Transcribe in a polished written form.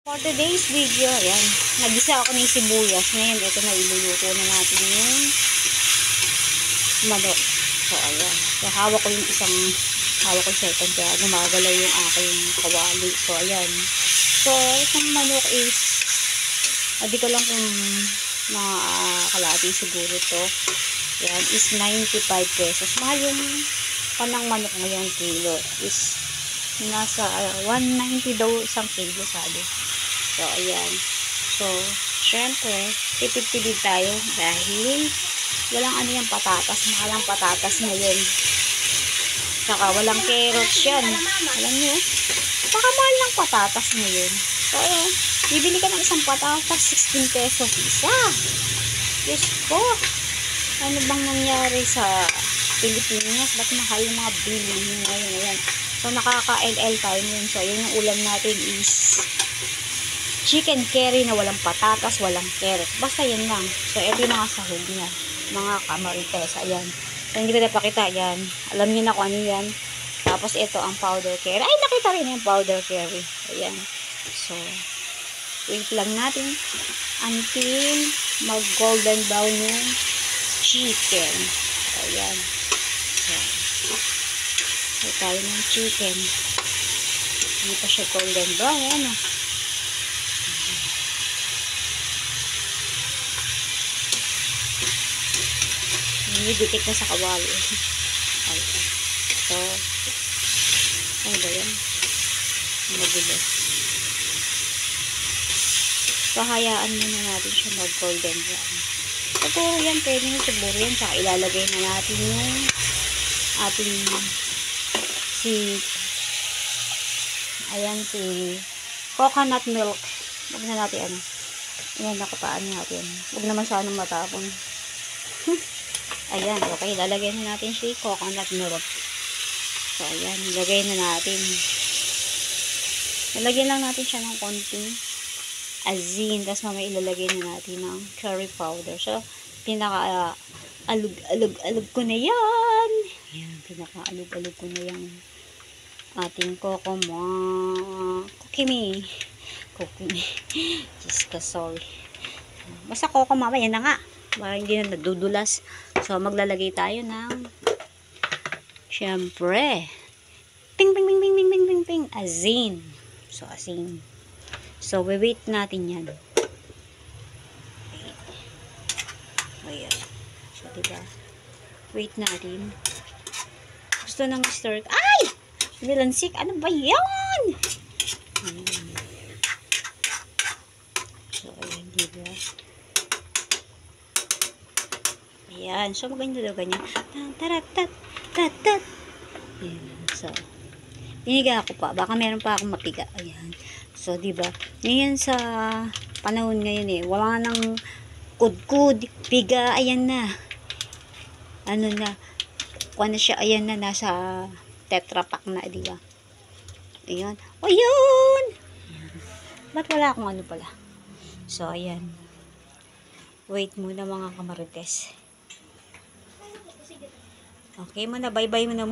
For today's video, ayan, nagisa ako ng sibuyas. Ngayon, ito na iluluto na natin yung manok. So, ayan. So, hawak ko yung second kaya gumagalaw yung aking kawali. So, ayan. So, itong manok is, di ko lang kung mga kalahati siguro to. Ayan, is 95 pesos. Mahal yung panang manok ngayong kilo. Is, nasa 190 daw isang kilo, sabi. So, ayan. So, syempre, tipid-tipid tayo dahil walang ano yung patatas. Mahal ang patatas ngayon. Saka walang carrots yan. Alam nyo, saka mahal ng patatas ngayon. So, ayan. Bibili ka ng isang patatas, 16 pesos isa. Diyos ko. Ano bang nangyari sa Pilipinas? Ba't mahal yung mga bilihin ngayon? Ayan. So, nakaka-LL tayo ngayon. So, ayan yung ulam natin is chicken curry na walang patatas, walang carrot. Basta yan lang. So, ito yung mga sahog niya. Mga kamarites. Ayan. So, hindi ko napakita. Ayan. Alam niyo na kung ano yan. Tapos, ito ang powder curry. Ay, nakita rin yung powder curry. Ayan. So, wait lang natin until mag-golden brown yung chicken. Ayan. So, tayo ng chicken. Hindi pa siya golden brown. Ayan o. Didikit na sa kawali. Okay. So, ano ba yan? Magulo. So, hayaan muna natin siya mag-golden brown. Siguro yan, pwede nyo siguro yan. Saka ilalagay na natin yung ating si coconut milk. Huwag na natin ano. Ayan, nakapaan natin. Huwag naman sanang matapon. Ayan, okay. Lalagay na natin si coconut milk. So, ayan. Ilagay na natin. Lalagyan lang natin siya ng konting asin. Tapos mamaya ilalagay na natin ng curry powder. So, pinaka-alug-alug ko na yan. Ayan, pinaka-alug-alug ko na yan. Ating kokimi. Just ka, sorry. Basta kokoma, yan na nga. Para hindi na nadudulas. So, maglalagay tayo ng syempre ping, asin. So, asin. So, wait natin yan. Ayan. So, diba? Wait natin. Gusto nang stir. Ay! Nilansik. Ano ba yan? Ayan. So, ayan, diba? Ayan. So, maganda daw ganyan. Taratat. Tatat. Ayan. So, piniga ako pa. Baka meron pa akong mapiga. Ayan. So, diba? Ngayon sa panahon ngayon wala nang kudkud, piga. Ayan na. Ano na. Kung ano siya. Ayan na. Nasa Tetra Pak na. Diba? Ayan. Ayan! Ba't wala akong ano pala? So, ayan. Wait muna mga kamarites. Okay muna, bye-bye muna.